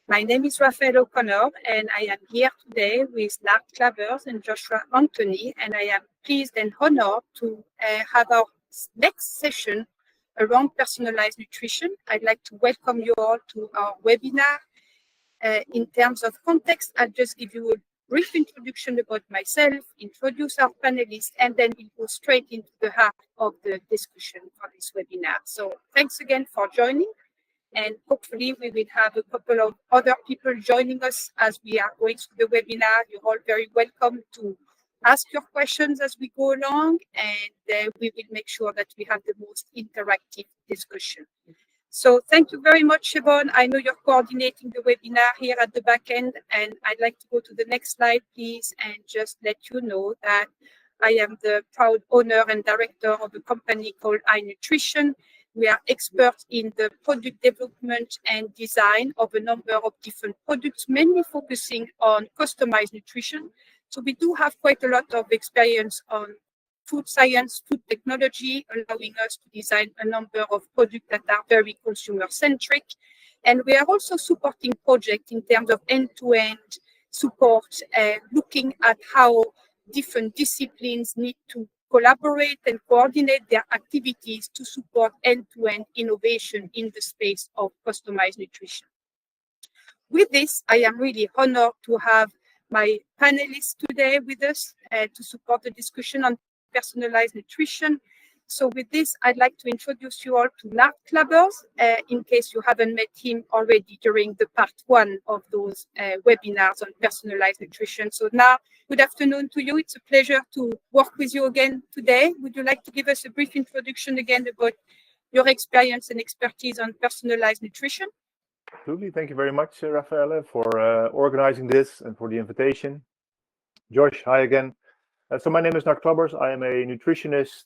My name is Raphaëlle O'Connor, and I am here today with Nard Clabbers and Joshua Anthony, and I am pleased and honored to have our next session around personalized nutrition. I'd like to welcome you all to our webinar. In terms of context, I'll just give you a brief introduction about myself, introduce our panelists, and then we'll go straight into the heart of the discussion for this webinar. So thanks again for joining. And hopefully we will have a couple of other people joining us as we are going through the webinar. You're all very welcome to ask your questions as we go along, and we will make sure that we have the most interactive discussion. So thank you very much, Siobhan. I know you're coordinating the webinar here at the back end, and I'd like to go to the next slide, please, and just let you know that I am the proud owner and director of a company called inewtrition. We are experts in the product development and design of a number of different products, mainly focusing on customized nutrition. So we do have quite a lot of experience on food science, food technology, allowing us to design a number of products that are very consumer-centric. And we are also supporting projects in terms of end-to-end support, looking at how different disciplines need to collaborate and coordinate their activities to support end-to-end innovation in the space of customized nutrition. With this, I am really honored to have my panelists today with us to support the discussion on personalized nutrition. So with this, I'd like to introduce you all to Nard Clabbers, in case you haven't met him already during the part one of those webinars on personalized nutrition. So now, good afternoon to you. It's a pleasure to work with you again today. Would you like to give us a brief introduction again about your experience and expertise on personalized nutrition? Absolutely. Thank you very much, Raphaëlle, for organizing this and for the invitation. Josh, hi again. So my name is Nard Clabbers. I am a nutritionist,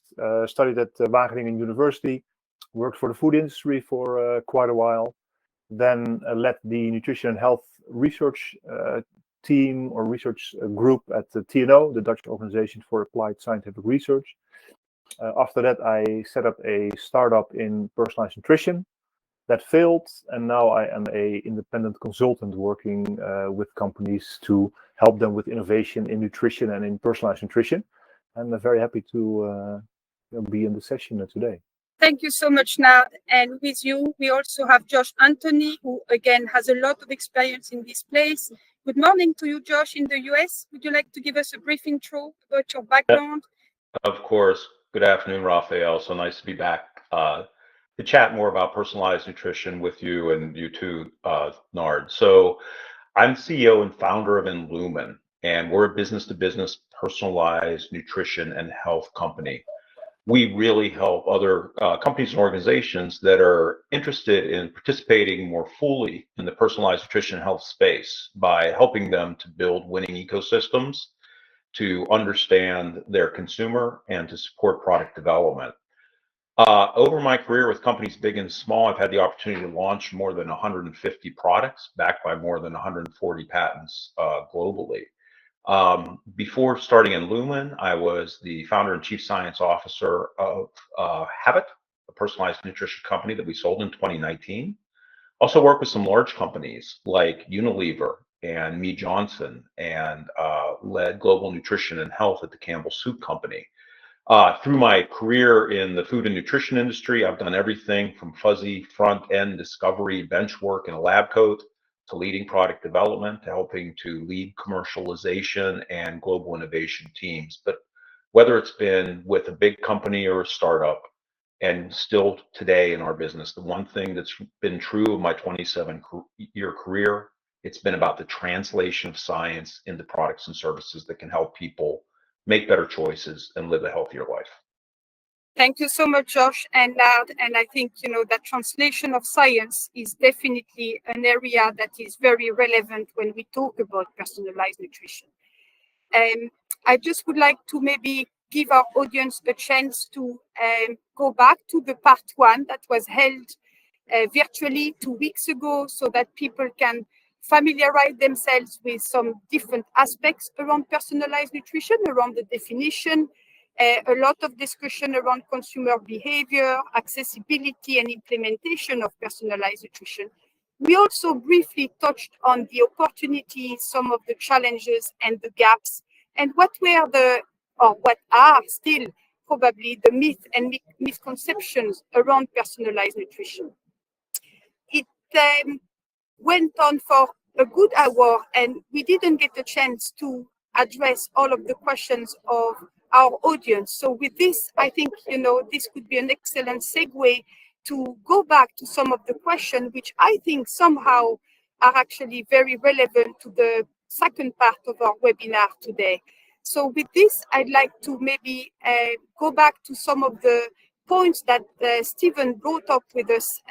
studied at Wageningen University, worked for the food industry for quite a while, then led the nutrition and health research team or research group at the TNO, the Dutch Organization for Applied Scientific Research. After that, I set up a startup in personalized nutrition that failed, and now I am an independent consultant working with companies to help them with innovation in nutrition and in personalized nutrition. And I'm very happy to be in the session today. Thank you so much, Nard. And with you, we also have Josh Anthony, who again has a lot of experience in this place. Good morning to you, Josh, in the US. Would you like to give us a brief intro about your background? Of course. Good afternoon, Raphaëlle. So nice to be back to chat more about personalized nutrition with you and you too, Nard. So I'm CEO and founder of Lumen, and we're a business-to-business personalized nutrition and health company. We really help other companies and organizations that are interested in participating more fully in the personalized nutrition and health space by helping them to build winning ecosystems, to understand their consumer, and to support product development. Over my career with companies big and small, I've had the opportunity to launch more than 150 products backed by more than 140 patents globally. Before starting in Lumen, I was the founder and chief science officer of Habit, a personalized nutrition company that we sold in 2019. Also worked with some large companies like Unilever and Mead Johnson, and led global nutrition and health at the Campbell Soup Company. Through my career in the food and nutrition industry, I've done everything from fuzzy front-end discovery bench work in a lab coat to leading product development, to helping to lead commercialization and global innovation teams. But whether it's been with a big company or a startup, and still today in our business, the one thing that's been true of my 27-year career, it's been about the translation of science into products and services that can help people make better choices and live a healthier life. Thank you so much, Josh and Nard. And I think, that translation of science is definitely an area that is very relevant when we talk about personalized nutrition. I just would like to maybe give our audience a chance to go back to the part one that was held virtually 2 weeks ago, so that people can familiarize themselves with some different aspects around personalized nutrition, around the definition, a lot of discussion around consumer behavior, accessibility, and implementation of personalized nutrition. We also briefly touched on the opportunities, some of the challenges and the gaps, and what are still probably the myths and misconceptions around personalized nutrition. It went on for a good hour, and we didn't get a chance to address all of the questions of our audience. So with this, I think, this could be an excellent segue to go back to some of the questions, which I think somehow are actually very relevant to the second part of our webinar today. So with this, I'd like to maybe go back to some of the points that Stephen brought up with us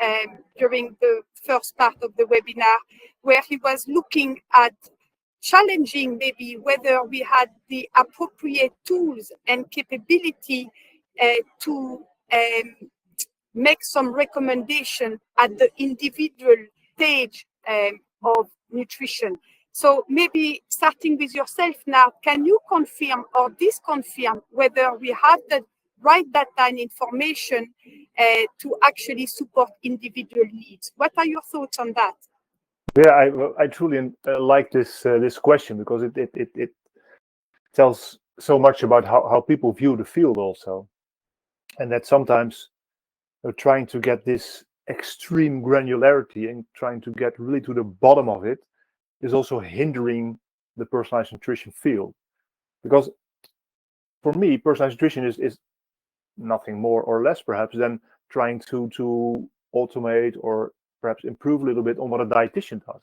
during the first part of the webinar, where he was looking at challenging maybe whether we had the appropriate tools and capability to make some recommendation at the individual stage of nutrition. So maybe starting with yourself now, can you confirm or disconfirm whether we have the right data and information to actually support individual needs? What are your thoughts on that? Yeah, I truly like this question, because it tells so much about how people view the field also, and that sometimes trying to get this extreme granularity and trying to get really to the bottom of it is also hindering the personalized nutrition field. Because for me, personalized nutrition is nothing more or less perhaps than trying to automate or perhaps improve a little bit on what a dietitian does.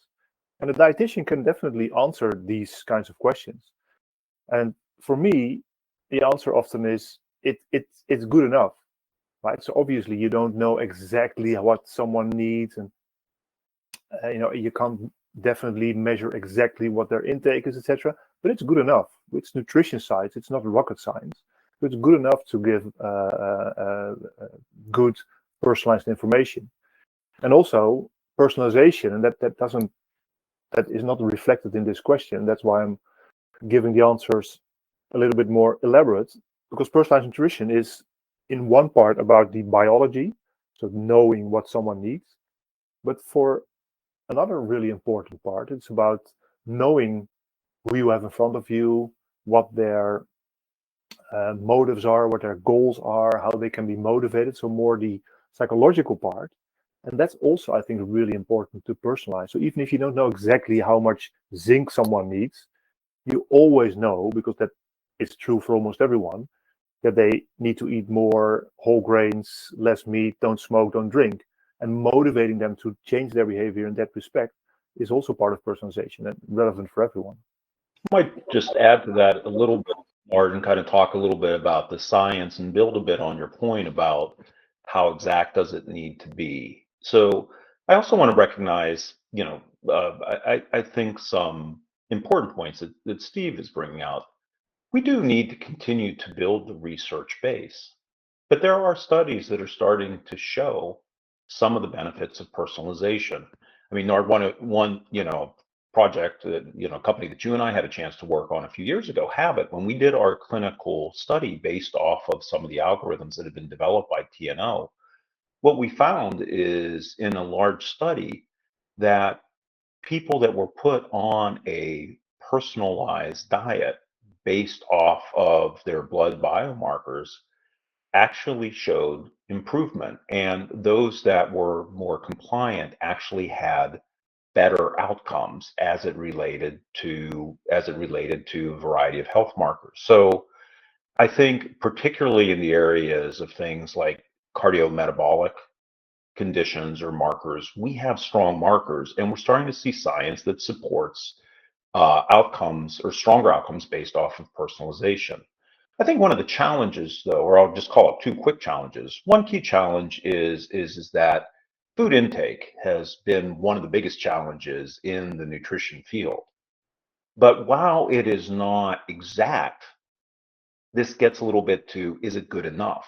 And a dietitian can definitely answer these kinds of questions. And for me, the answer often is it's good enough, right? So obviously you don't know exactly what someone needs, and you can't definitely measure exactly what their intake is, etc. But it's good enough. It's nutrition science. It's not rocket science. But it's good enough to give good personalized information. And also personalization, and that is not reflected in this question. That's why I'm giving the answers a little bit more elaborate, because personalized nutrition is in one part about the biology, so knowing what someone needs. But for another really important part, it's about knowing who you have in front of you, what their motives are, what their goals are, how they can be motivated. So more the psychological part. And that's also, I think, really important to personalize. So even if you don't know exactly how much zinc someone needs, you always know, because that is true for almost everyone, that they need to eat more whole grains, less meat, don't smoke, don't drink. And motivating them to change their behavior in that respect is also part of personalization and relevant for everyone. I might just add to that a little bit, Nard, and kind of talk a little bit about the science and build a bit on your point about how exact does it need to be. So I also want to recognize, I think some important points that Steve is bringing out. We do need to continue to build the research base, but there are studies that are starting to show some of the benefits of personalization. I mean, Nard, one project that, company that you and I had a chance to work on a few years ago, Habit, when we did our clinical study based off of some of the algorithms that have been developed by TNO, what we found is in a large study that people that were put on a personalized diet based off of their blood biomarkers actually showed improvement, and those that were more compliant actually had better outcomes as it related to a variety of health markers. So I think particularly in the areas of things like cardiometabolic conditions or markers, we have strong markers, and we're starting to see science that supports outcomes or stronger outcomes based off of personalization. I think one of the challenges, though, or I'll just call it two quick challenges. One key challenge is that food intake has been one of the biggest challenges in the nutrition field. But while it is not exact, this gets a little bit to, is it good enough?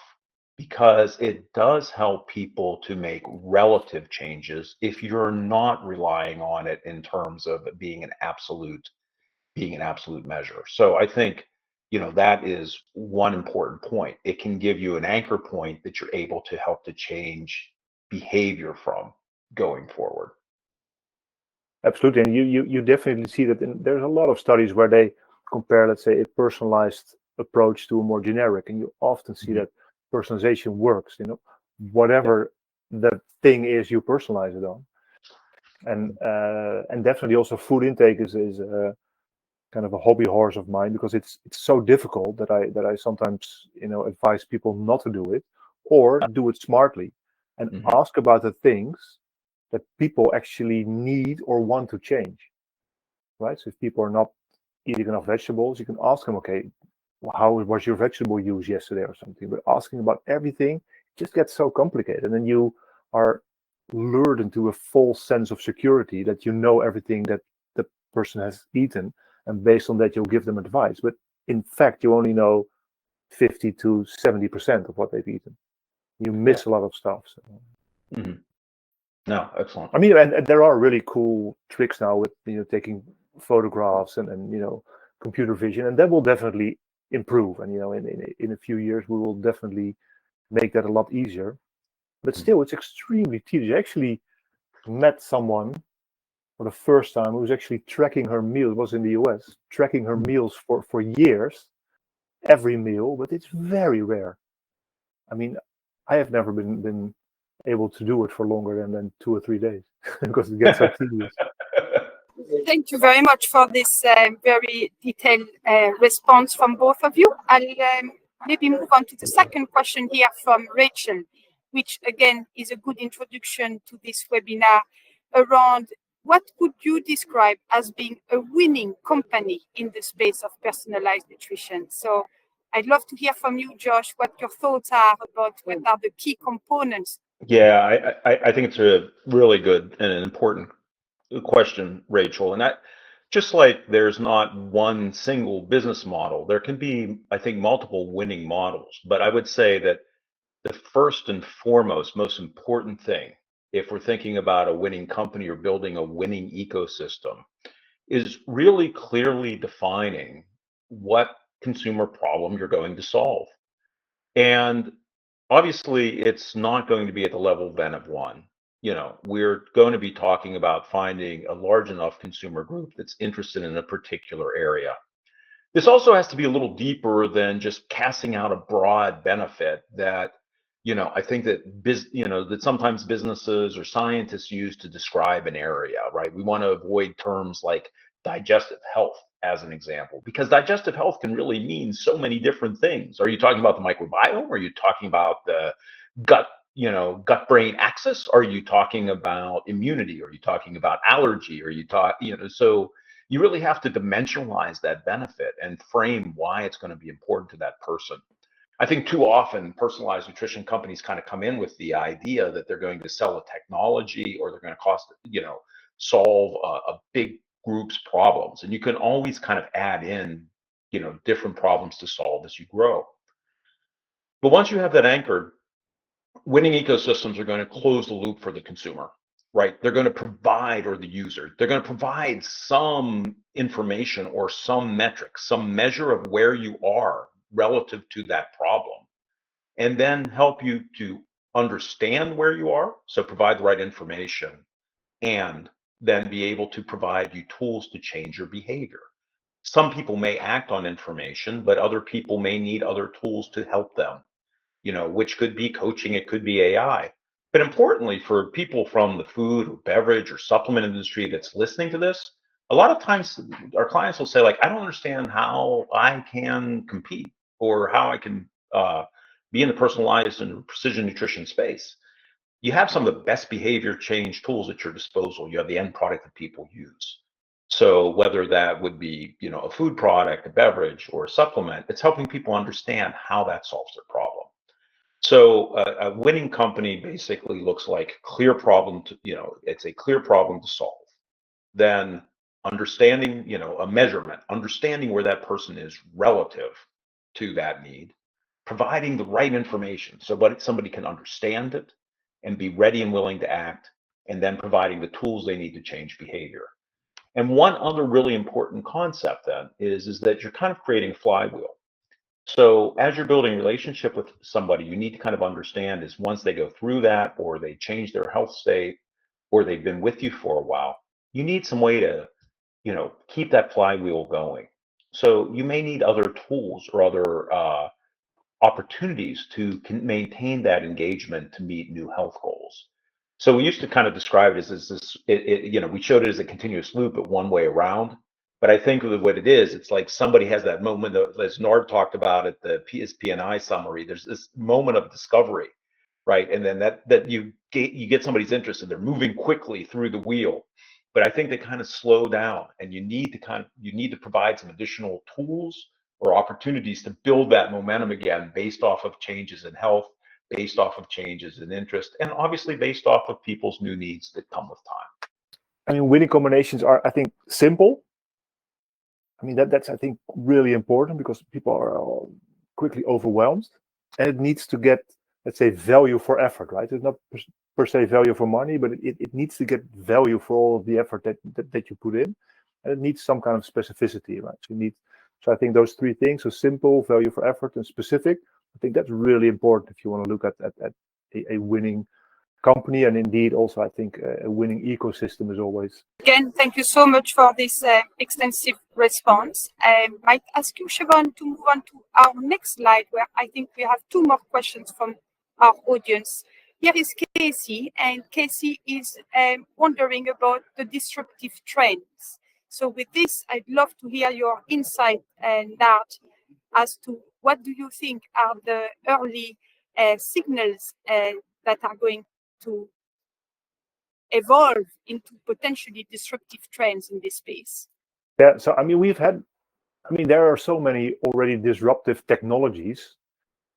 Because it does help people to make relative changes if you're not relying on it in terms of it being an absolute measure. So I think, that is one important point. It can give you an anchor point that you're able to help to change behavior from going forward. Absolutely, and you definitely see that there's a lot of studies where they compare, let's say, a personalized approach to a more generic, and you often see that personalization works. Whatever the thing is, you personalize it on, and definitely also food intake is kind of a hobby horse of mine, because it's so difficult that I sometimes advise people not to do it, or do it smartly and ask about the things that people actually need or want to change, right? So if people are not eating enough vegetables, you can ask them, okay, how was your vegetable use yesterday or something? But asking about everything just gets so complicated, and then you are lured into a false sense of security that you know everything that the person has eaten, and based on that you'll give them advice. But in fact, you only know 50 to 70% of what they've eaten. You miss a lot of stuff. So. No, excellent. I mean, and there are really cool tricks now with taking photographs and computer vision, and that will definitely improve. And in a few years we will definitely make that a lot easier. But still, it's extremely tedious. I actually met someone for the first time who was actually tracking her meals. It was in the US, tracking her meals for years, every meal. But it's very rare. I mean, I have never been able to do it for longer than 2 or 3 days because it gets so tedious. Thank you very much for this very detailed response from both of you. I'll maybe move on to the second question here from Rachel, which again is a good introduction to this webinar around what would you describe as being a winning company in the space of personalized nutrition. So I'd love to hear from you, Josh, what your thoughts are about what are the key components. Yeah, I think it's a really good and an important question, Rachel. And that, just like there's not one single business model, there can be, I think, multiple winning models. But I would say that the first and foremost, most important thing, if we're thinking about a winning company or building a winning ecosystem, is really clearly defining what consumer problem you're going to solve. And obviously, it's not going to be at the level then of one. We're going to be talking about finding a large enough consumer group that's interested in a particular area. This also has to be a little deeper than just casting out a broad benefit that, I think that that sometimes businesses or scientists use to describe an area, right? We want to avoid terms like digestive health, as an example, because digestive health can really mean so many different things. Are you talking about the microbiome? Are you talking about the gut, gut-brain axis? Are you talking about immunity? Are you talking about allergy? Are you so you really have to dimensionalize that benefit and frame why it's going to be important to that person. I think too often personalized nutrition companies kind of come in with the idea that they're going to sell a technology or they're going to solve a big group's problems. And you can always kind of add in, different problems to solve as you grow. But once you have that anchored, winning ecosystems are going to close the loop for the consumer, right? They're going to provide, or the user, they're going to provide some information or some metric, some measure of where you are relative to that problem, and then help you to understand where you are. So provide the right information, and then be able to provide you tools to change your behavior. Some people may act on information, but other people may need other tools to help them, which could be coaching, it could be AI. But importantly, for people from the food or beverage or supplement industry that's listening to this, a lot of times our clients will say, like, I don't understand how I can compete or how I can be in the personalized and precision nutrition space. You have some of the best behavior change tools at your disposal. You have the end product that people use. So whether that would be, a food product, a beverage, or a supplement, it's helping people understand how that solves their problem. So a winning company basically looks like clear problem to, it's a clear problem to solve. Then understanding, a measurement, understanding where that person is relative to that need, providing the right information so that somebody can understand it and be ready and willing to act, and then providing the tools they need to change behavior. And one other really important concept then is that you're kind of creating a flywheel. So as you're building a relationship with somebody, you need to kind of understand is once they go through that, or they change their health state, or they've been with you for a while, you need some way to, keep that flywheel going. So you may need other tools or other opportunities to maintain that engagement to meet new health goals. So we used to kind of describe it as this, we showed it as a continuous loop, but one way around. But I think of what it is, it's like somebody has that moment, as Nard talked about at the PSP&I summary, there's this moment of discovery, right? And then that you get somebody's interest and they're moving quickly through the wheel. But I think they kind of slow down, and you need to provide some additional tools or opportunities to build that momentum again based off of changes in health, based off of changes in interest, and obviously based off of people's new needs that come with time. I mean, winning combinations are, I think, simple. I mean, that's, I think, really important because people are quickly overwhelmed, and it needs to get, let's say, value for effort, right? It's not per se value for money, but it needs to get value for all of the effort that you put in, and it needs some kind of specificity, right? So I think those three things, so simple, value for effort, and specific, I think that's really important if you want to look at a winning company, and indeed also I think a winning ecosystem is always. Again, thank you so much for this extensive response. I might ask you, Siobhan, to move on to our next slide, where I think we have two more questions from our audience. Here is Casey, and Casey is wondering about the disruptive trends. So with this, I'd love to hear your insight, Nard, as to what do you think are the early signals that are going to evolve into potentially disruptive trends in this space? Yeah, so I mean, there are so many already disruptive technologies,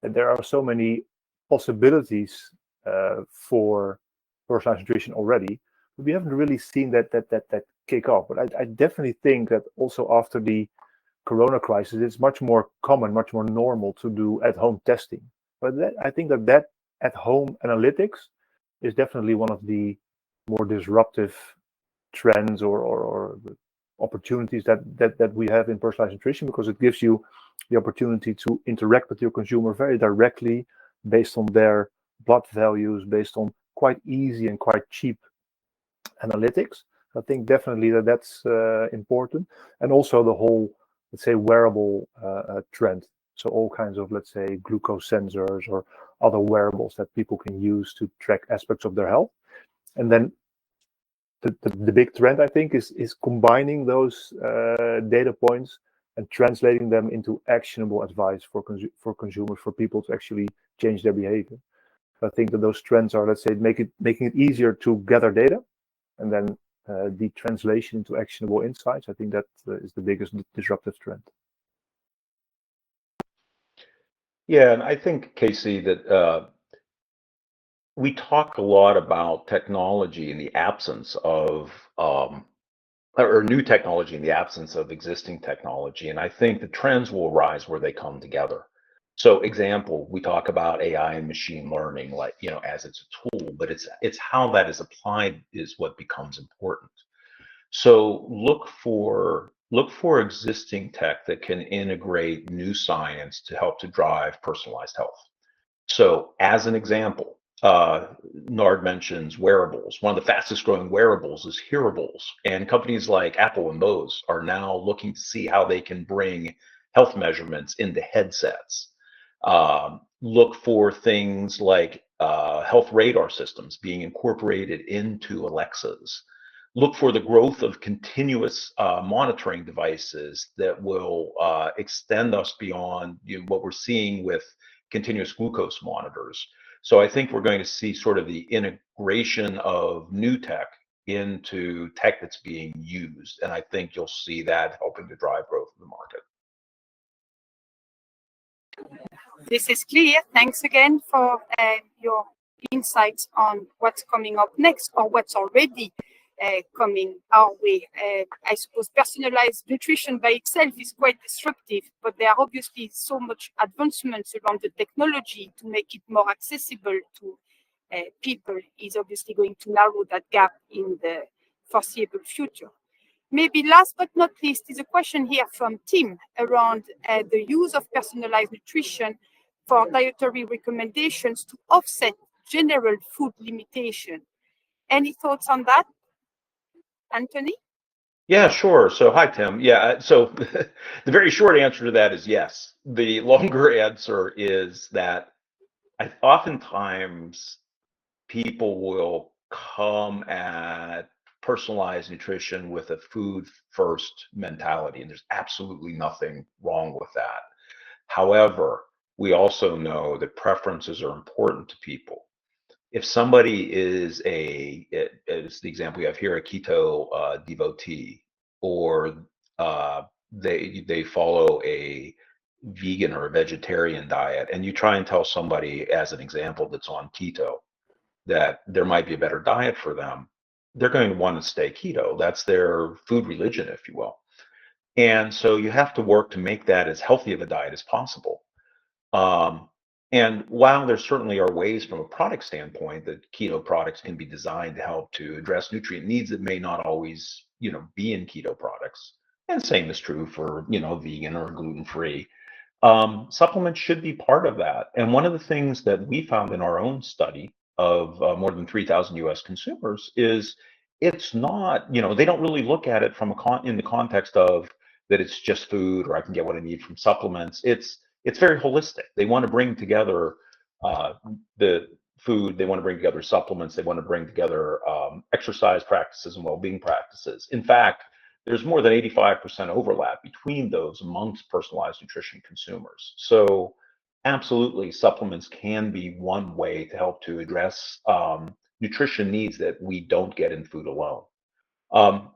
and there are so many possibilities for personalized nutrition already. But we haven't really seen that kick off. But I definitely think that also after the Corona crisis, it's much more common, much more normal to do at-home testing. But I think that at-home analytics is definitely one of the more disruptive trends or opportunities that we have in personalized nutrition, because it gives you the opportunity to interact with your consumer very directly based on their blood values, based on quite easy and quite cheap analytics. I think definitely that's important. And also the whole, let's say, wearable trend. So all kinds of, let's say, glucose sensors or other wearables that people can use to track aspects of their health. And then the big trend, I think, is combining those data points and translating them into actionable advice for consumers, for people to actually change their behavior. I think that those trends are, let's say, making it easier to gather data, and then the translation into actionable insights. I think that is the biggest disruptive trend. Yeah, and I think, Casey, that we talk a lot about technology in the absence of, or new technology in the absence of existing technology. And I think the trends will arise where they come together. So example, we talk about AI and machine learning, like, as it's a tool, but it's how that is applied is what becomes important. So look for existing tech that can integrate new science to help to drive personalized health. So as an example, Nard mentions wearables. One of the fastest growing wearables is hearables, and companies like Apple and Bose are now looking to see how they can bring health measurements into headsets. Look for things like health radar systems being incorporated into Alexas. Look for the growth of continuous monitoring devices that will extend us beyond what we're seeing with continuous glucose monitors. So I think we're going to see sort of the integration of new tech into tech that's being used. And I think you'll see that helping to drive growth in the market. This is clear. Thanks again for your insights on what's coming up next, or what's already coming our way. I suppose personalized nutrition by itself is quite disruptive, but there are obviously so much advancements around the technology to make it more accessible to people is obviously going to narrow that gap in the foreseeable future. Maybe last but not least is a question here from Tim around the use of personalized nutrition for dietary recommendations to offset general food limitation. Any thoughts on that? Anthony? Yeah, sure. So, hi, Tim. Yeah, so the very short answer to that is yes. The longer answer is that oftentimes people will come at personalized nutrition with a food first mentality, and there's absolutely nothing wrong with that. However, we also know that preferences are important to people. If somebody is as the example we have here, a keto devotee, or they follow a vegan or a vegetarian diet, and you try and tell somebody, as an example, that's on keto, that there might be a better diet for them, they're going to want to stay keto. That's their food religion, if you will. And so you have to work to make that as healthy of a diet as possible. Um, and while there certainly are ways from a product standpoint that keto products can be designed to help to address nutrient needs that may not always, be in keto products, and same is true for, vegan or gluten-free, supplements should be part of that. And one of the things that we found in our own study of more than 3,000 US consumers is it's not, they don't really look at it from in the context of that it's just food or I can get what I need from supplements. It's very holistic. They want to bring together the food, they want to bring together supplements, they want to bring together exercise practices and well-being practices. In fact, there's more than 85% overlap between those amongst personalized nutrition consumers. So absolutely, supplements can be one way to help to address nutrition needs that we don't get in food alone.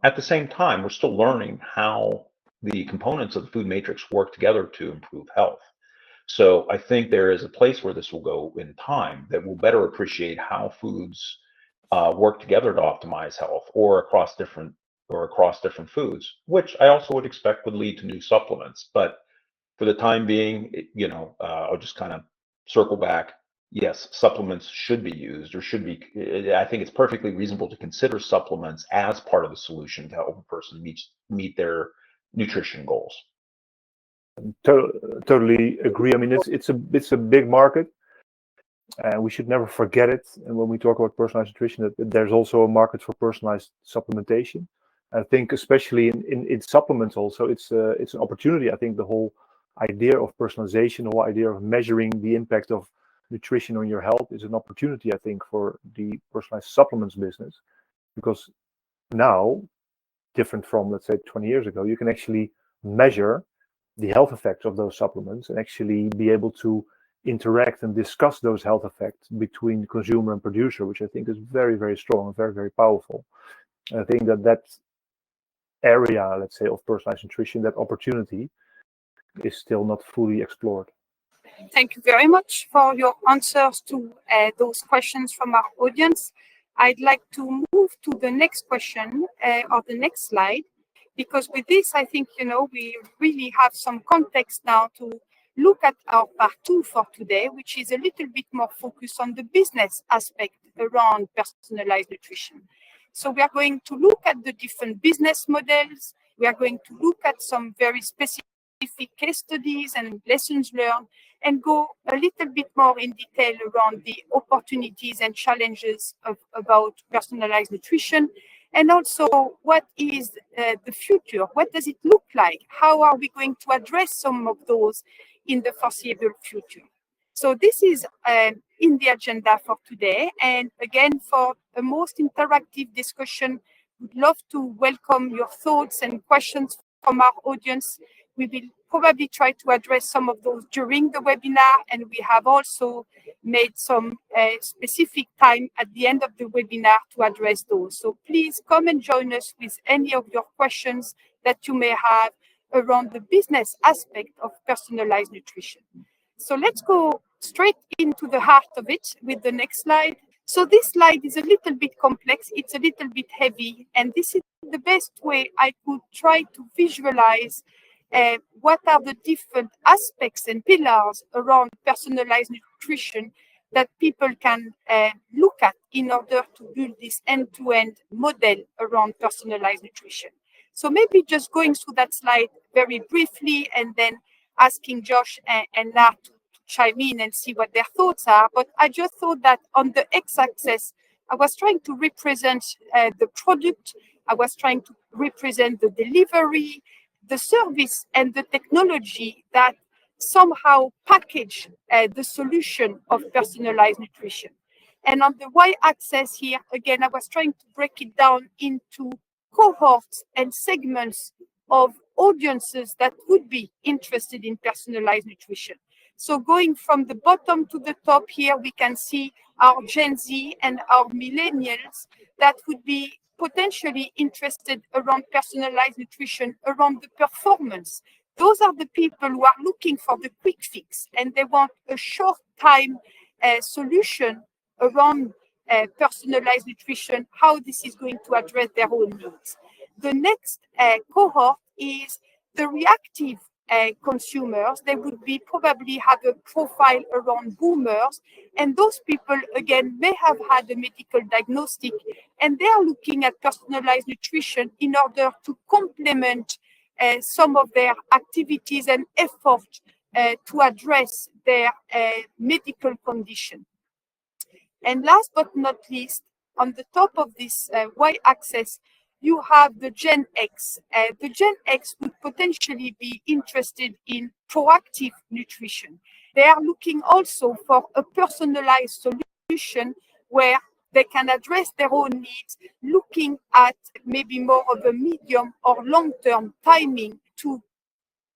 At the same time, we're still learning how the components of the food matrix work together to improve health. So I think there is a place where this will go in time that will better appreciate how foods work together to optimize health, or across different foods, which I also would expect would lead to new supplements. But for the time being, I'll just kind of circle back. Yes, supplements should be used, or should be. I think it's perfectly reasonable to consider supplements as part of the solution to help a person meet their nutrition goals. Totally agree. I mean, it's a big market, and we should never forget it. And when we talk about personalized nutrition, that there's also a market for personalized supplementation. I think especially in supplements also, it's an opportunity. I think the whole idea of personalization, the whole idea of measuring the impact of nutrition on your health is an opportunity, I think, for the personalized supplements business, because now, different from, let's say, 20 years ago, you can actually measure the health effects of those supplements and actually be able to interact and discuss those health effects between consumer and producer, which I think is very, very strong and very, very powerful. And I think that area, let's say, of personalized nutrition, that opportunity is still not fully explored. Thank you very much for your answers to those questions from our audience. I'd like to move to the next question or the next slide, because with this, I think, we really have some context now to look at our part 2 for today, which is a little bit more focused on the business aspect around personalized nutrition. So we are going to look at the different business models. We are going to look at some very specific case studies and lessons learned, and go a little bit more in detail around the opportunities and challenges about personalized nutrition, and also what is the future? What does it look like? How are we going to address some of those in the foreseeable future? So this is in the agenda for today. And again, for a most interactive discussion, we'd love to welcome your thoughts and questions from our audience. We will probably try to address some of those during the webinar, and we have also made some specific time at the end of the webinar to address those. So please come and join us with any of your questions that you may have around the business aspect of personalized nutrition. So let's go straight into the heart of it with the next slide. So this slide is a little bit complex, it's a little bit heavy, and this is the best way I could try to visualize what are the different aspects and pillars around personalized nutrition that people can look at in order to build this end-to-end model around personalized nutrition. So maybe just going through that slide very briefly, and then asking Josh and Nard to chime in and see what their thoughts are. But I just thought that on the x-axis, I was trying to represent the product I was trying to represent the delivery, the service, and the technology that somehow package the solution of personalized nutrition. And on the y-axis here, again, I was trying to break it down into cohorts and segments of audiences that would be interested in personalized nutrition. So going from the bottom to the top here, we can see our Gen Z and our millennials that would be potentially interested around personalized nutrition, around the performance. Those are the people who are looking for the quick fix, and they want a short time solution around personalized nutrition, how this is going to address their own needs. The next cohort is the reactive consumers. They would be probably have a profile around boomers, and those people again may have had a medical diagnostic, and they are looking at personalized nutrition in order to complement some of their activities and effort to address their medical condition. And last but not least, on the top of this y-axis, you have the Gen X. The Gen X would potentially be interested in proactive nutrition. They are looking also for a personalized solution where they can address their own needs, looking at maybe more of a medium or long-term timing to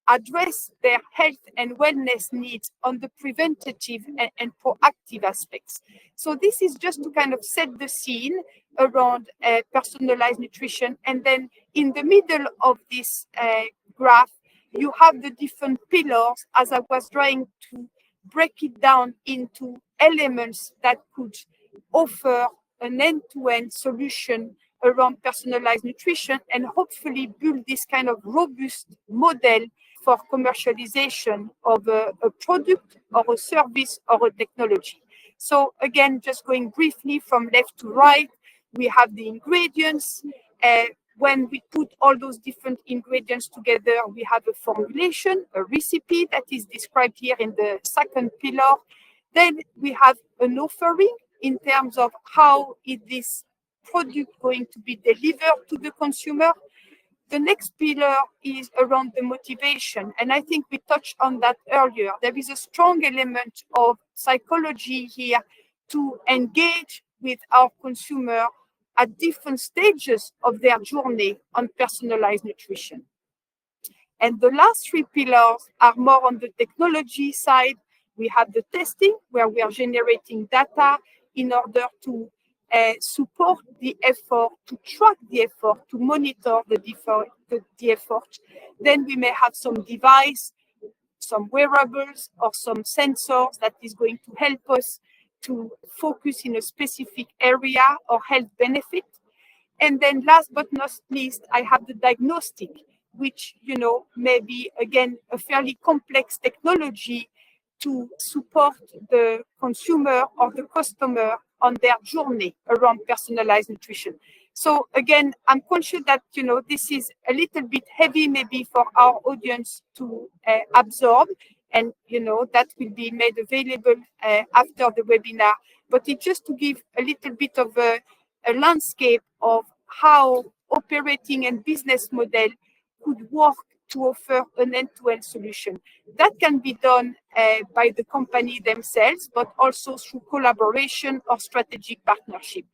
address their health and wellness needs on the preventative and proactive aspects. So this is just to kind of set the scene around personalized nutrition. And then in the middle of this graph, you have the different pillars as I was trying to break it down into elements that could offer an end-to-end solution around personalized nutrition and hopefully build this kind of robust model for commercialization of a product or a service or a technology. So again, just going briefly from left to right, we have the ingredients. When we put all those different ingredients together, we have a formulation, a recipe that is described here in the second pillar. Then we have an offering in terms of how is this product going to be delivered to the consumer. The next pillar is around the motivation, and I think we touched on that earlier. There is a strong element of psychology here to engage with our consumer at different stages of their journey on personalized nutrition. And the last three pillars are more on the technology side. We have the testing, where we are generating data in order to support the effort, to track the effort, to monitor the effort. Then we may have some device, some wearables, or some sensors that is going to help us to focus in a specific area or health benefit. And then last but not least, I have the diagnostic, which, may be, again, a fairly complex technology to support the consumer or the customer on their journey around personalized nutrition. So again, I'm conscious that, this is a little bit heavy maybe for our audience to absorb, and, that will be made available after the webinar. But it's just to give a little bit of a landscape of how operating and business model could work to offer an end-to-end solution. That can be done by the company themselves, but also through collaboration or strategic partnership.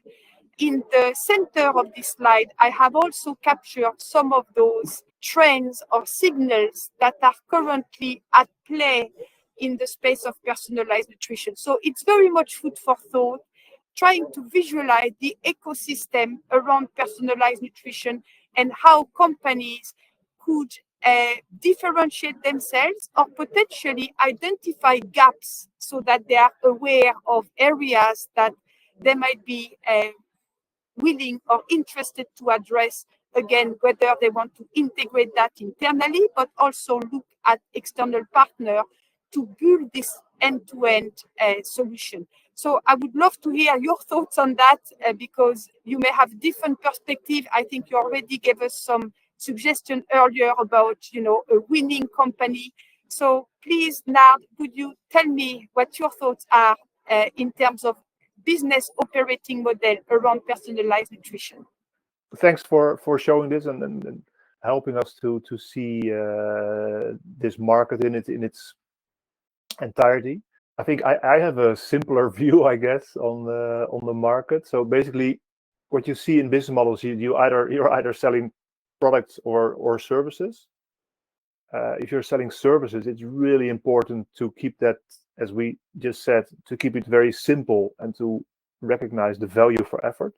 In the center of this slide, I have also captured some of those trends or signals that are currently at play in the space of personalized nutrition. So it's very much food for thought, trying to visualize the ecosystem around personalized nutrition and how companies could differentiate themselves or potentially identify gaps so that they are aware of areas that they might be willing or interested to address, again, whether they want to integrate that internally, but also look at external partners to build this end-to-end solution. So I would love to hear your thoughts on that because you may have different perspective. I think you already gave us some suggestion earlier about, a winning company. So please, Nard, would you tell me what your thoughts are in terms of business operating model around personalized nutrition? thanks for showing this and helping us to see this market in its entirety. I think I have a simpler view, I guess, on the market. So basically, what you see in business models, you're either selling products or services. If you're selling services, it's really important to keep that, as we just said, to keep it very simple and to recognize the value for effort.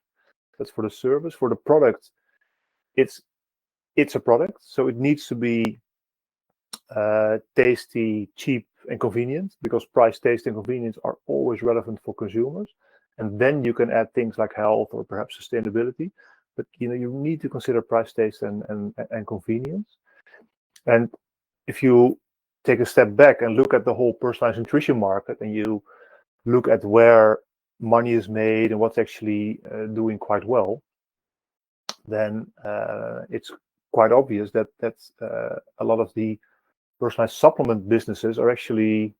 That's for the service. For the product, it's a product, so it needs to be tasty, cheap, and convenient, because price, taste, and convenience are always relevant for consumers. And then you can add things like health or perhaps sustainability. But you need to consider price, taste, and convenience. And if you take a step back and look at the whole personalized nutrition market, and you look at where money is made and what's actually doing quite well, then it's quite obvious that a lot of the personalized supplement businesses are actually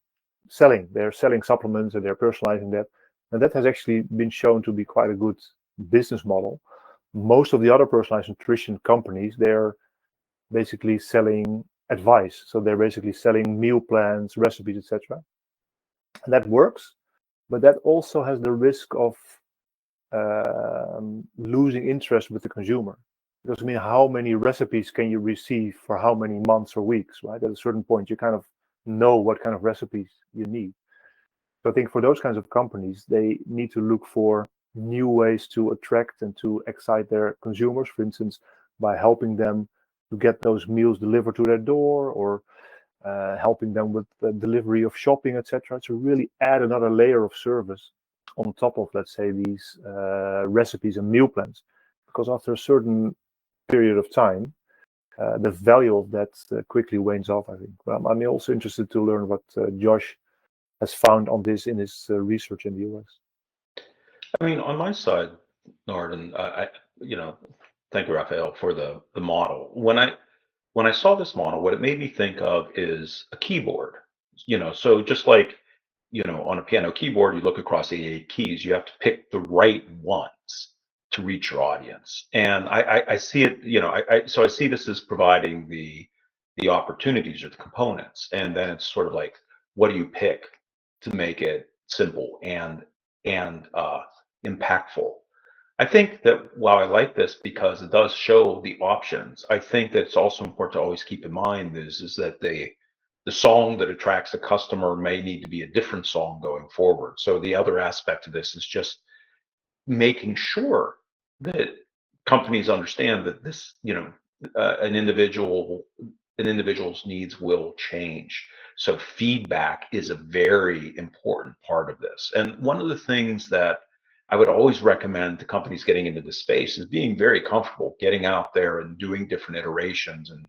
selling. They're selling supplements and they're personalizing that. And that has actually been shown to be quite a good business model. Most of the other personalized nutrition companies, they're basically selling advice. So they're basically selling meal plans, recipes, etc. And that works, but that also has the risk of losing interest with the consumer. Because, I mean, how many recipes can you receive for how many months or weeks, right? At a certain point, you kind of know what kind of recipes you need. So I think for those kinds of companies, they need to look for new ways to attract and to excite their consumers, for instance, by helping them to get those meals delivered to their door, or helping them with the delivery of shopping, etc. To really add another layer of service on top of, let's say, these recipes and meal plans. Because after a certain period of time, the value of that quickly wanes off, I think. Well, I'm also interested to learn what Josh has found on this in his research in the US. I mean, on my side, Nard, and thank you, Raphael, for the model. When I saw this model, what it made me think of is a keyboard. So just like, on a piano keyboard, you look across the 8 keys, you have to pick the right ones to reach your audience. And I see it, so I see this as providing the opportunities or the components, and then it's sort of like, what do you pick to make it simple and impactful? I think that while I like this because it does show the options, I think that it's also important to always keep in mind is that the song that attracts the customer may need to be a different song going forward. So the other aspect of this is just making sure that companies understand that this, an individual's needs will change. So feedback is a very important part of this. And one of the things that I would always recommend to companies getting into this space is being very comfortable getting out there and doing different iterations and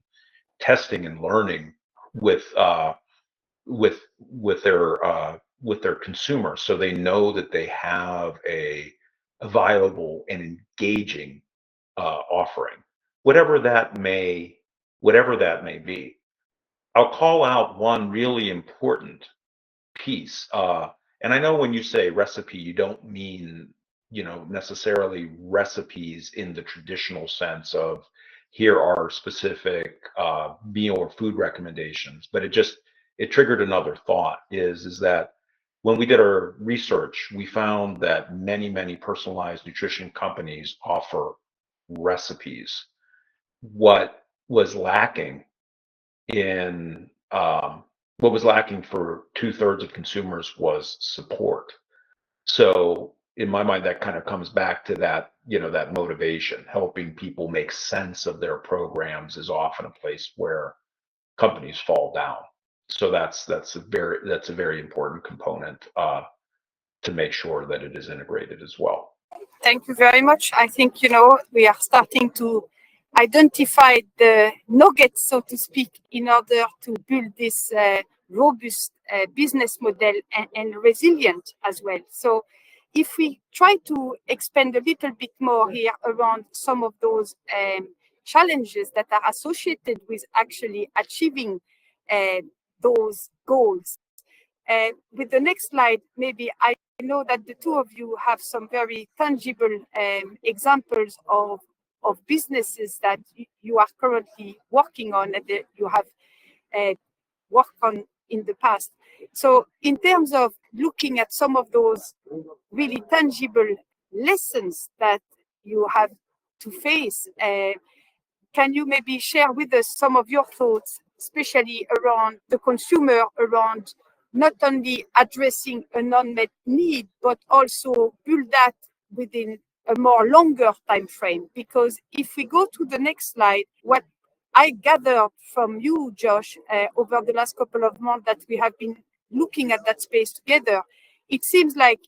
testing and learning with their consumers, so they know that they have a viable and engaging offering, whatever that may be. I'll call out one really important piece. And I know when you say recipe, you don't mean, necessarily recipes in the traditional sense of here are specific meal or food recommendations, but it triggered another thought is that when we did our research, we found that many personalized nutrition companies offer recipes. What was lacking in what was lacking for 2/3 of consumers was support. So in my mind, that kind of comes back to that, that motivation. Helping people make sense of their programs is often a place where companies fall down. So that's a very important component to make sure that it is integrated as well. Thank you very much. I think, we are starting to identify the nuggets, so to speak, in order to build this robust business model and resilient as well. So if we try to expand a little bit more here around some of those challenges that are associated with actually achieving those goals. With the next slide, maybe I know that the two of you have some very tangible examples of of businesses that you are currently working on and that you have worked on in the past. So in terms of looking at some of those really tangible lessons that you have to face, can you maybe share with us some of your thoughts, especially around the consumer, around not only addressing an unmet need, but also build that within a more longer time frame? Because if we go to the next slide, what I gathered from you, Josh, over the last couple of months that we have been looking at that space together, it seems like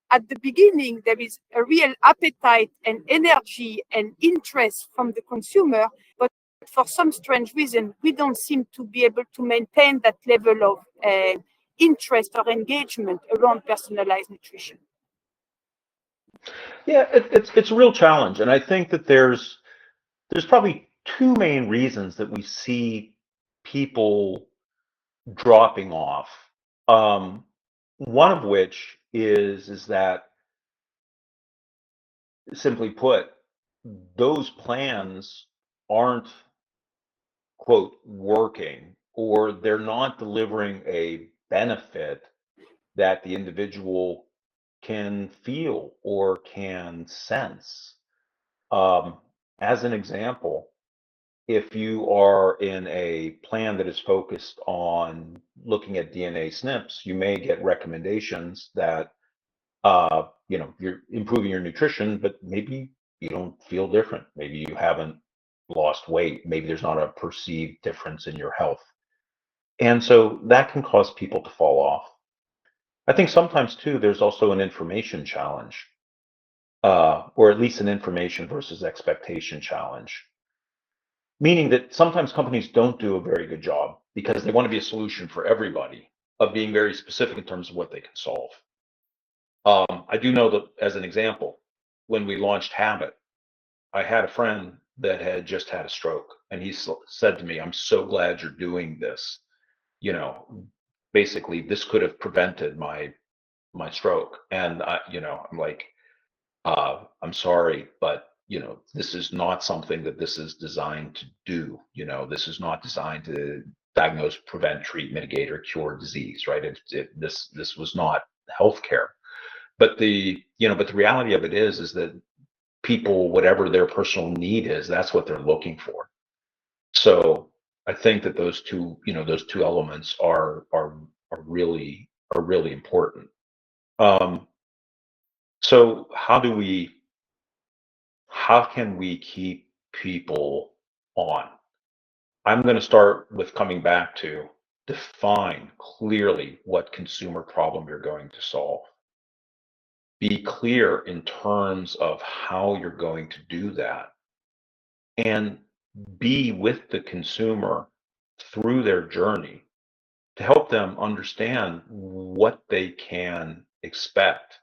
at the beginning, there is a real appetite and energy and interest from the consumer, but for some strange reason, we don't seem to be able to maintain that level of interest or engagement around personalized nutrition. Yeah, it's a real challenge, and I think that there's probably two main reasons that we see people dropping off. One of which is that, simply put, those plans aren't, quote, working, or they're not delivering a benefit that the individual can feel or can sense. As an example, if you are in a plan that is focused on looking at DNA SNPs, you may get recommendations that you're improving your nutrition, but maybe you don't feel different. Maybe you haven't lost weight. Maybe there's not a perceived difference in your health. And so that can cause people to fall off. I think sometimes too, there's also an information challenge, or at least an information versus expectation challenge. Meaning that sometimes companies don't do a very good job because they want to be a solution for everybody of being very specific in terms of what they can solve. I do know that, as an example, when we launched Habit, I had a friend that had just had a stroke, and he said to me, "I'm so glad you're doing this. Basically, this could have prevented my stroke." And I'm like, I'm sorry, but this is not something that this is designed to do. This is not designed to diagnose, prevent, treat, mitigate, or cure disease, right? This was not healthcare. But the reality of it is that people, whatever their personal need is, that's what they're looking for. So I think that those two elements are really important. So how can we keep people on? I'm going to start with coming back to define clearly what consumer problem you're going to solve. Be clear in terms of how you're going to do that, and be with the consumer through their journey to help them understand what they can expect.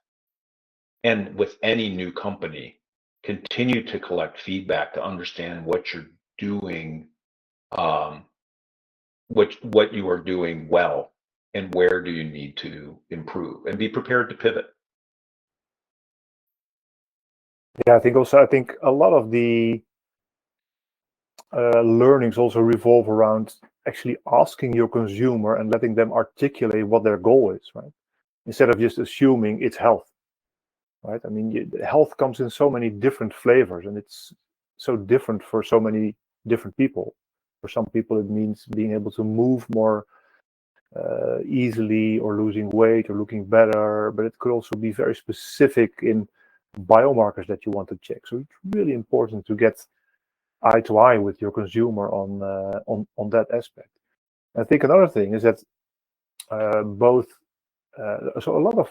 And with any new company, continue to collect feedback to understand what you're doing, what you are doing well, and where do you need to improve, and be prepared to pivot. Yeah, I think a lot of the learnings also revolve around actually asking your consumer and letting them articulate what their goal is, right? Instead of just assuming it's health, right? I mean, health comes in so many different flavors, and it's so different for so many different people. For some people, it means being able to move more easily, or losing weight, or looking better, but it could also be very specific in biomarkers that you want to check. So it's really important to get eye to eye with your consumer on that aspect. I think another thing is that so a lot of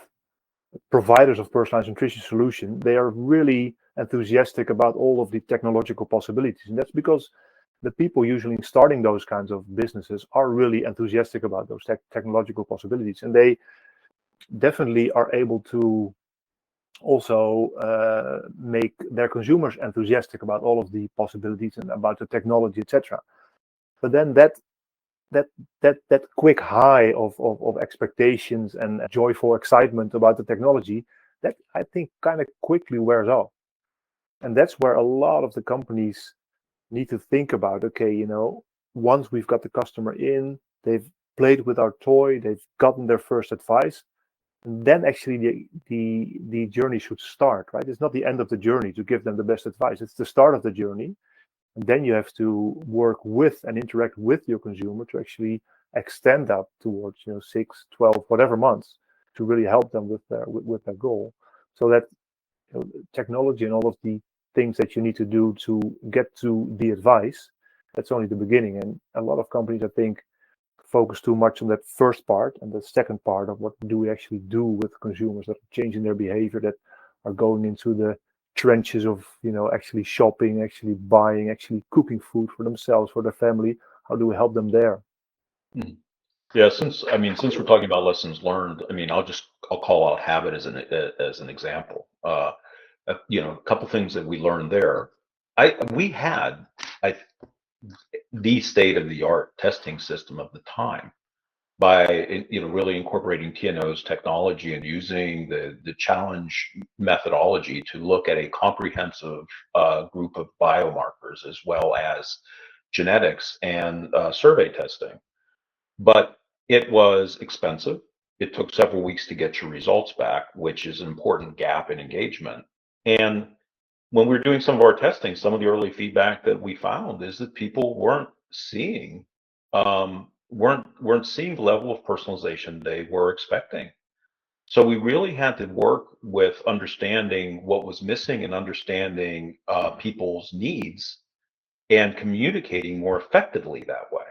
providers of personalized nutrition solution, they are really enthusiastic about all of the technological possibilities, and that's because the people usually starting those kinds of businesses are really enthusiastic about those technological possibilities, and they definitely are able to also make their consumers enthusiastic about all of the possibilities and about the technology, etc. But then that quick high of expectations and joyful excitement about the technology, that I think kind of quickly wears off. And that's where a lot of the companies need to think about, okay, once we've got the customer in, they've played with our toy, they've gotten their first advice, then actually the journey should start, right? It's not the end of the journey to give them the best advice. It's the start of the journey. And then you have to work with and interact with your consumer to actually extend that towards 6, 12, whatever months, to really help them with their goal. So that technology and all of the things that you need to do to get to the advice, that's only the beginning. And a lot of companies, I think, focus too much on that first part, and the second part of what do we actually do with consumers that are changing their behavior, that are going into the trenches of actually shopping, actually buying, actually cooking food for themselves, for their family. How do we help them there? Yeah, since we're talking about lessons learned, I'll call out habit as an example. A couple things that we learned there. We had the state of the art testing system of the time by really incorporating TNO's technology and using the challenge methodology to look at a comprehensive group of biomarkers as well as genetics and survey testing. But it was expensive. It took several weeks to get your results back, which is an important gap in engagement. And when we were doing some of our testing, some of the early feedback that we found is that people weren't seeing the level of personalization they were expecting. So we really had to work with understanding what was missing and understanding people's needs and communicating more effectively that way.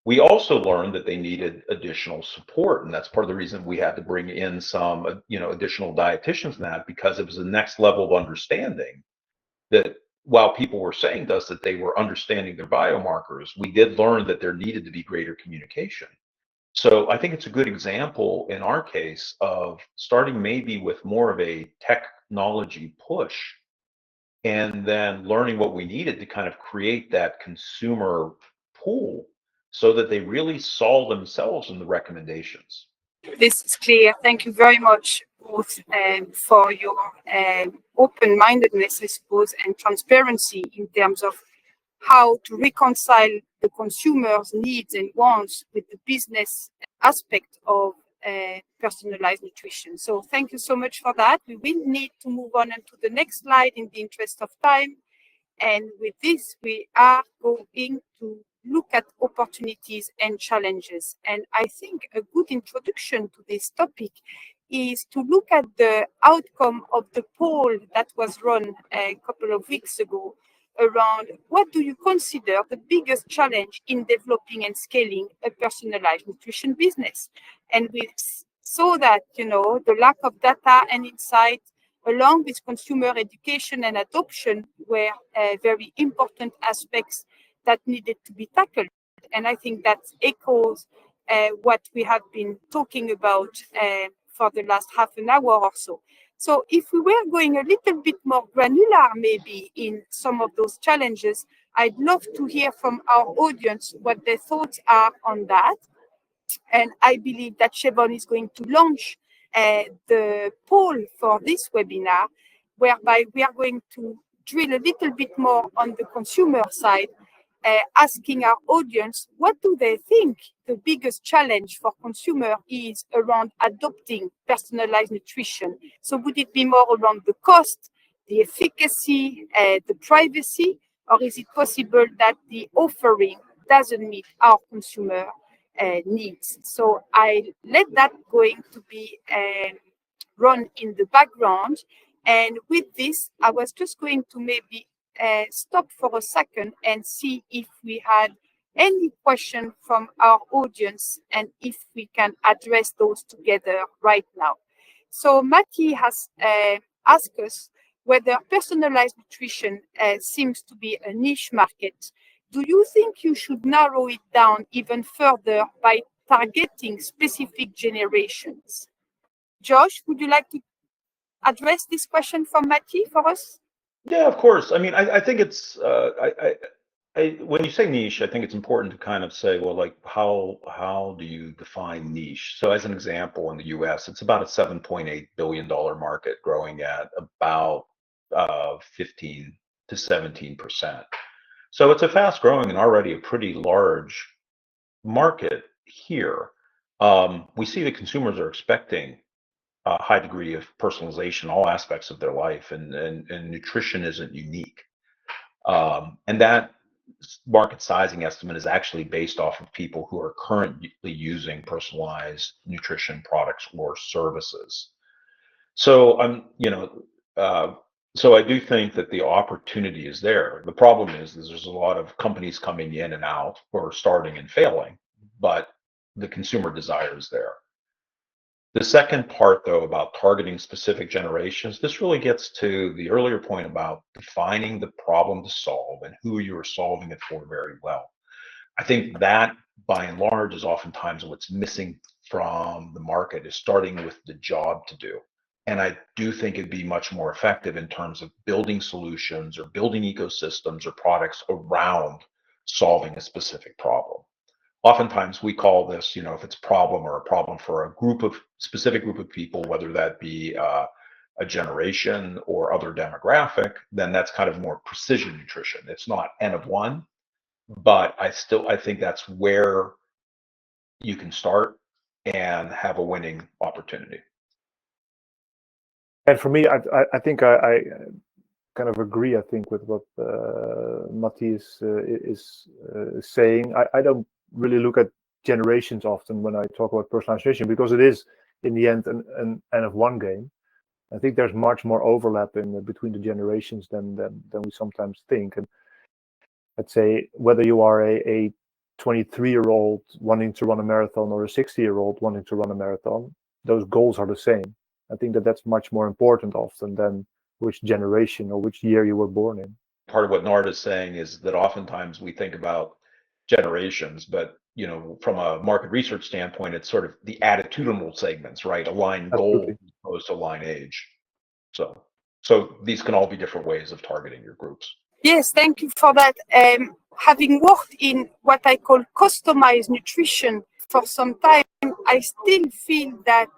We also learned that they needed additional support, and that's part of the reason we had to bring in some, additional dietitians in that, because it was the next level of understanding that while people were saying to us that they were understanding their biomarkers, we did learn that there needed to be greater communication. So I think it's a good example in our case of starting maybe with more of a technology push and then learning what we needed to kind of create that consumer pool so that they really saw themselves in the recommendations. This is clear. Thank you very much both for your open-mindedness, I suppose, and transparency in terms of how to reconcile the consumer's needs and wants with the business aspect of personalized nutrition. So thank you so much for that. We will need to move on to the next slide in the interest of time. And with this, we are going to look at opportunities and challenges. And I think a good introduction to this topic is to look at the outcome of the poll that was run a couple of weeks ago around what do you consider the biggest challenge in developing and scaling a personalized nutrition business. And we saw that, the lack of data and insight along with consumer education and adoption were very important aspects that needed to be tackled. And I think that echoes what we have been talking about for the last half an hour or so. So if we were going a little bit more granular, maybe in some of those challenges, I'd love to hear from our audience what their thoughts are on that. And I believe that Siobhan is going to launch the poll for this webinar, whereby we are going to drill a little bit more on the consumer side, asking our audience, what do they think the biggest challenge for consumer is around adopting personalized nutrition? So would it be more around the cost, the efficacy, the privacy, or is it possible that the offering doesn't meet our consumer needs? So I let that going to be run in the background. And with this, I was just going to maybe stop for a second and see if we had any question from our audience and if we can address those together right now. So Matti has asked us whether personalized nutrition seems to be a niche market. Do you think you should narrow it down even further by targeting specific generations? Josh, would you like to address this question from Matti for us? Yeah, of course. I think it's when you say niche, I think it's important to kind of say, well, like how do you define niche? So as an example, in the US, it's about a $7.8 billion market growing at about 15 to 17%. So it's a fast growing and already a pretty large market here. We see that consumers are expecting a high degree of personalization in all aspects of their life, and nutrition isn't unique. And that market sizing estimate is actually based off of people who are currently using personalized nutrition products or services. So so I do think that the opportunity is there. The problem is there's a lot of companies coming in and out or starting and failing, but the consumer desire is there. The second part, though, about targeting specific generations, this really gets to the earlier point about defining the problem to solve and who you are solving it for very well. I think that, by and large, is oftentimes what's missing from the market, is starting with the job to do. And I do think it'd be much more effective in terms of building solutions or building ecosystems or products around solving a specific problem. Oftentimes we call this, if it's a problem or a problem for a specific group of people, whether that be a generation or other demographic, then that's kind of more precision nutrition. It's not N of one, but I think that's where you can start and have a winning opportunity. And for me, I think I kind of agree, I think, with what Matthias is saying. I don't really look at generations often when I talk about personalized nutrition, because it is, in the end, an N of one game. I think there's much more overlap between the generations than we sometimes think. And let's say whether you are a 23-year-old wanting to run a marathon or a 60-year-old wanting to run a marathon, those goals are the same. I think that's much more important often than which generation or which year you were born in. Part of what Nard is saying is that oftentimes we think about generations, but from a market research standpoint, it's sort of the attitudinal segments, right? Align goal as opposed to align age. So these can all be different ways of targeting your groups. Yes, thank you for that. Having worked in what I call customized nutrition for some time, I still feel that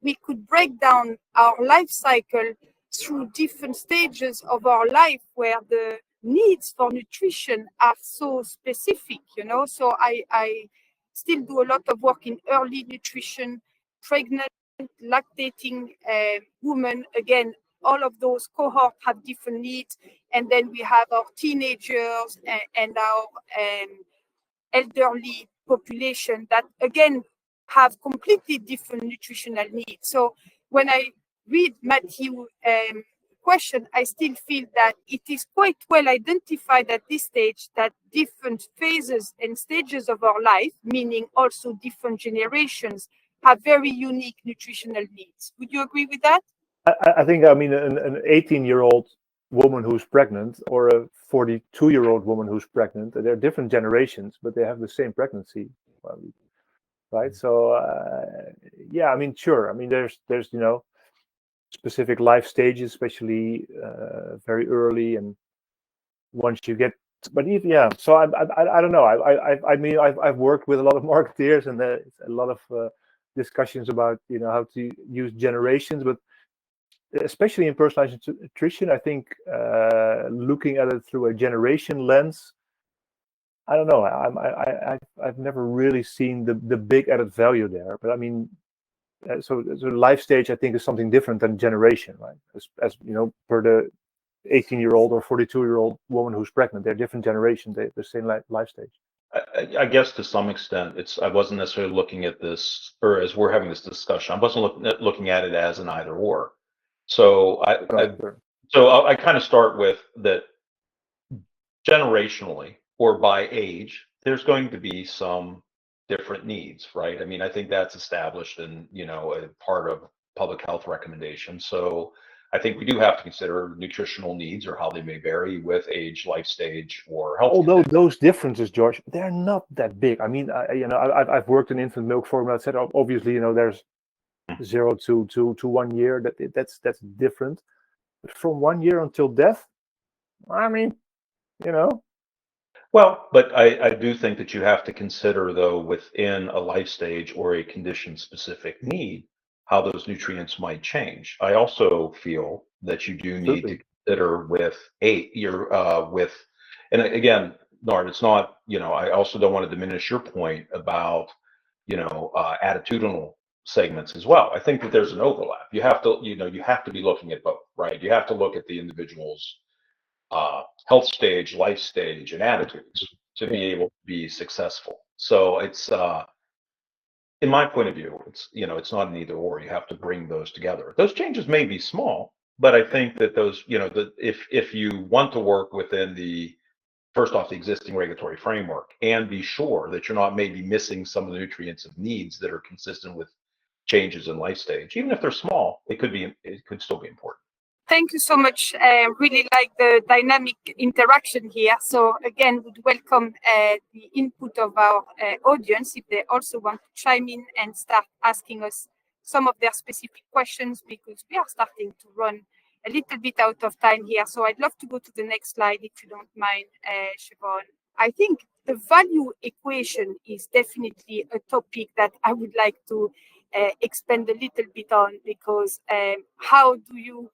we could break down our life cycle through different stages of our life where the needs for nutrition are so specific, So I still do a lot of work in early nutrition, pregnant, lactating women. Again, all of those cohorts have different needs. And then we have our teenagers and our elderly population that, again, have completely different nutritional needs. So when I read Matthew's question, I still feel that it is quite well identified at this stage that different phases and stages of our life, meaning also different generations, have very unique nutritional needs. Would you agree with that? I think, an 18-year-old woman who's pregnant or a 42-year-old woman who's pregnant, they're different generations, but they have the same pregnancy, right? So, sure. There's specific life stages, especially very early, and once you get, So I don't know. I've worked with a lot of marketeers, and there's a lot of discussions about how to use generations, but especially in personalized nutrition, I think looking at it through a generation lens, I don't know. I've never really seen the big added value there. But so life stage, I think, is something different than generation, right? As per the 18-year-old or 42-year-old woman who's pregnant, they're different generations. They're the same life stage. I guess to some extent, I wasn't necessarily looking at this, or as we're having this discussion, I wasn't looking at it as an either or. So I kind of start with that generationally or by age, there's going to be some different needs, right? I think that's established in, a part of public health recommendations. So I think we do have to consider nutritional needs or how they may vary with age, life stage, or health. Although those differences, George, they're not that big. I've worked in infant milk formula. I said, obviously, there's 0 to 1 year. That's different. But from 1 year until death, Well, but I do think that you have to consider, though, within a life stage or a condition-specific need, how those nutrients might change. I also feel that you do need Absolutely. to consider with and again, Nard, it's not, I also don't want to diminish your point about, attitudinal segments as well. I think that there's an overlap. You have to, you have to be looking at both, right? You have to look at the individual's health stage, life stage, and attitudes to be able to be successful. So it's, in my point of view, it's not an either or. You have to bring those together. Those changes may be small, but I think that those, if you want to work within first off, the existing regulatory framework, and be sure that you're not maybe missing some of the nutrients of needs that are consistent with changes in life stage, even if they're small, it could still be important. Thank you so much. Really like the dynamic interaction here. So again, would welcome the input of our audience if they also want to chime in and start asking us some of their specific questions, because we are starting to run a little bit out of time here. So I'd love to go to the next slide, if you don't mind, Siobhan. I think the value equation is definitely a topic that I would like to expand a little bit on, because how do you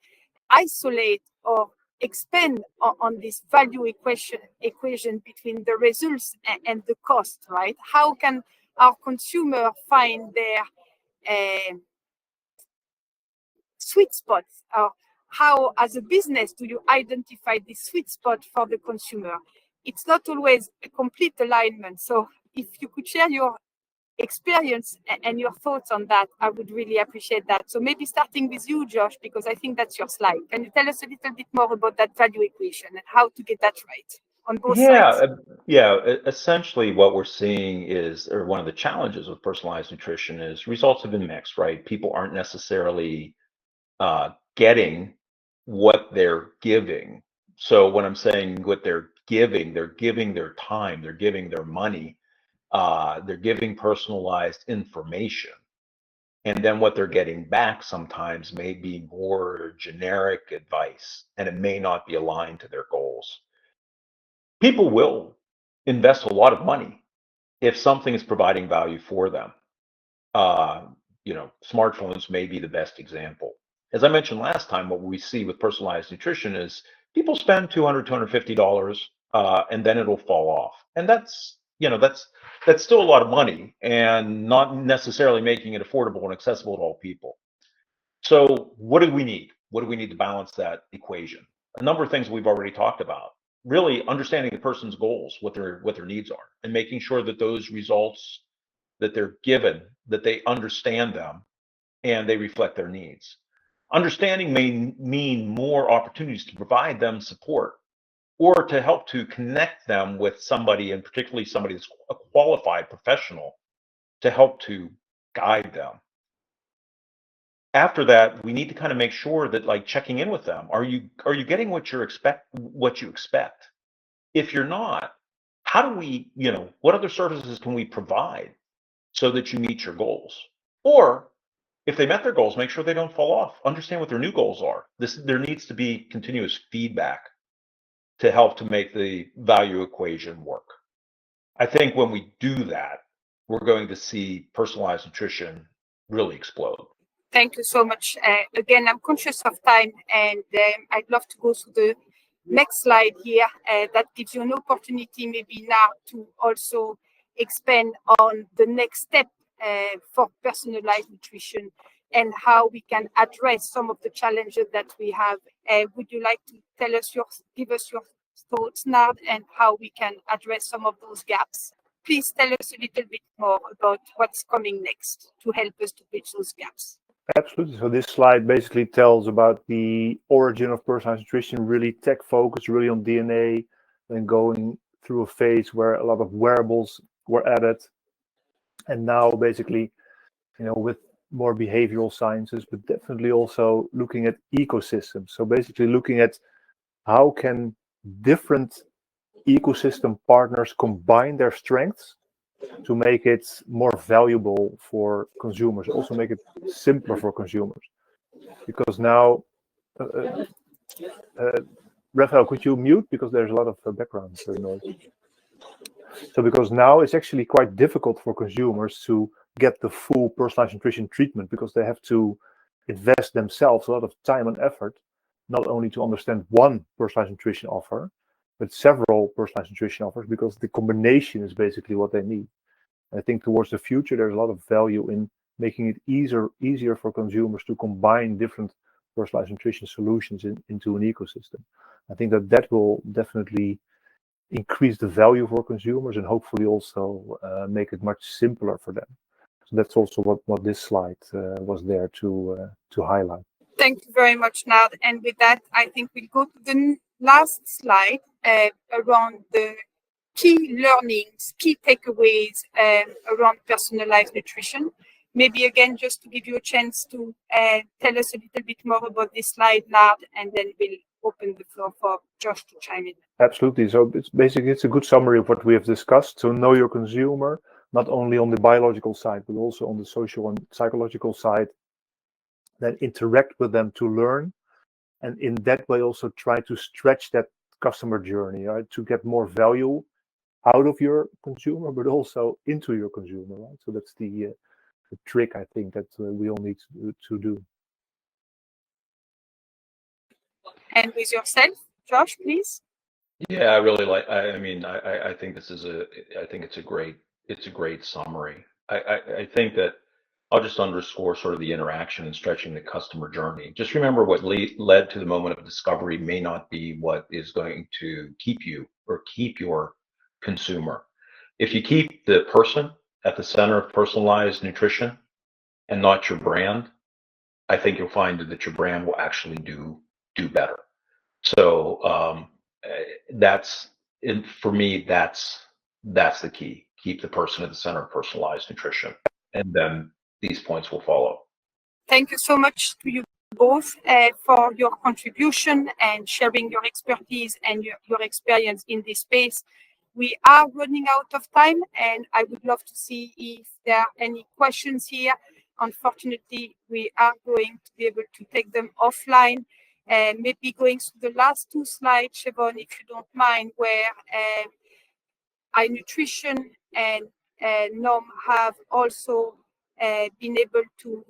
isolate or expand on this value equation between the results and the cost, right? How can our consumer find their sweet spots? Or how, as a business, do you identify the sweet spot for the consumer? It's not always a complete alignment. So if you could share your experience and your thoughts on that, I would really appreciate that. So maybe starting with you, Josh, because I think that's your slide. Can you tell us a little bit more about that value equation and how to get that right on both sides? Essentially what we're seeing is, or one of the challenges with personalized nutrition is, results have been mixed, right? People aren't necessarily getting what they're giving. So when I'm saying what they're giving their time, they're giving their money, they're giving personalized information. And then what they're getting back sometimes may be more generic advice, and it may not be aligned to their goals. People will invest a lot of money if something is providing value for them. Smartphones may be the best example. As I mentioned last time, what we see with personalized nutrition is people spend $200, $250, and then it'll fall off. And that's still a lot of money, and not necessarily making it affordable and accessible to all people. So what do we need? What do we need to balance that equation? A number of things we've already talked about. Really understanding the person's goals, what their needs are, and making sure that those results that they're given, that they understand them and they reflect their needs. Understanding may mean more opportunities to provide them support, or to help to connect them with somebody, and particularly somebody that's a qualified professional, to help to guide them. After that, we need to kind of make sure that, like, checking in with them, are you getting what you expect? If you're not, how do we, what other services can we provide so that you meet your goals? Or if they met their goals, make sure they don't fall off. Understand what their new goals are. There needs to be continuous feedback to help to make the value equation work. I think when we do that, we're going to see personalized nutrition really explode. Thank you so much. Again, I'm conscious of time, and I'd love to go to the next slide here. That gives you an opportunity maybe now to also expand on the next step for personalized nutrition and how we can address some of the challenges that we have. Would you like to give us your thoughts, Nard, and how we can address some of those gaps? Please tell us a little bit more about what's coming next to help us to bridge those gaps. Absolutely. So this slide basically tells about the origin of personalized nutrition, really tech focused, really on DNA, and going through a phase where a lot of wearables were added. And now basically, with more behavioral sciences, but definitely also looking at ecosystems. So basically looking at how can different ecosystem partners combine their strengths to make it more valuable for consumers, also make it simpler for consumers. Because now, Raphaëlle, could you mute? Because there's a lot of background noise. So because now it's actually quite difficult for consumers to get the full personalized nutrition treatment, because they have to invest themselves a lot of time and effort not only to understand one personalized nutrition offer, but several personalized nutrition offers, because the combination is basically what they need. I think towards the future, there's a lot of value in making it easier for consumers to combine different personalized nutrition solutions into an ecosystem. I think that will definitely increase the value for consumers and hopefully also make it much simpler for them. So that's also what this slide was there to highlight. Thank you very much, Nard. And with that, I think we'll go to the last slide around the key learnings, key takeaways around personalized nutrition. Maybe again, just to give you a chance to tell us a little bit more about this slide, Nard, and then we'll open the floor for Josh to chime in. Absolutely. So it's a good summary of what we have discussed. So know your consumer, not only on the biological side, but also on the social and psychological side. Then interact with them to learn, and in that way also try to stretch that customer journey, right, to get more value out of your consumer, but also into your consumer, right? So that's the trick, I think, that we all need to do. And with yourself, Josh, please. Yeah, I really like. I mean, I think this is I think it's a great summary. I think that I'll just underscore sort of the interaction and stretching the customer journey. Just remember, what led to the moment of discovery may not be what is going to keep you or keep your consumer. If you keep the person at the center of personalized nutrition and not your brand, I think you'll find that your brand will actually do better. So for me, that's the key. Keep the person at the center of personalized nutrition, and then these points will follow. Thank you so much to you both for your contribution and sharing your expertise and your experience in this space. We are running out of time, and I would love to see if there are any questions here. Unfortunately, we are going to be able to take them offline. Maybe going through the last two slides, Siobhan, if you don't mind, where inewtrition and NOM have also been able to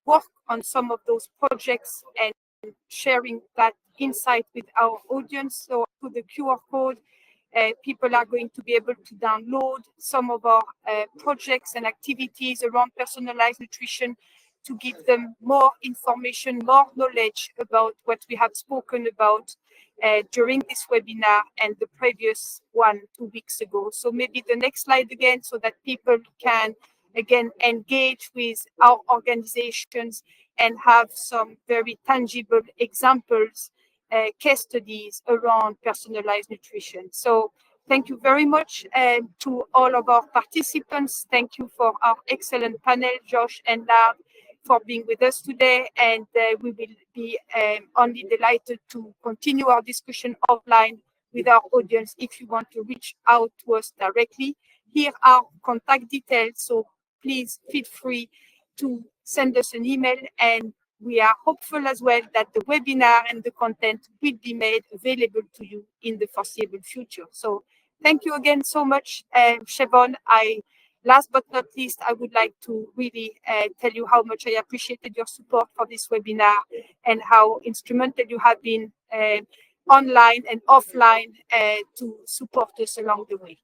work on some of those projects and sharing that insight with our audience. So to the QR code, people are going to be able to download some of our projects and activities around personalized nutrition to give them more information, more knowledge about what we have spoken about during this webinar and the previous one 2 weeks ago. So maybe the next slide again, so that people can again engage with our organizations and have some very tangible examples, case studies around personalized nutrition. So thank you very much to all of our participants. Thank you for our excellent panel, Josh and Nard, for being with us today. And we will be only delighted to continue our discussion offline with our audience if you want to reach out to us directly. Here are contact details, so please feel free to send us an email, and we are hopeful as well that the webinar and the content will be made available to you in the foreseeable future. So thank you again so much, Siobhan. Last but not least, I would like to really tell you how much I appreciated your support for this webinar and how instrumental you have been online and offline to support us along the way.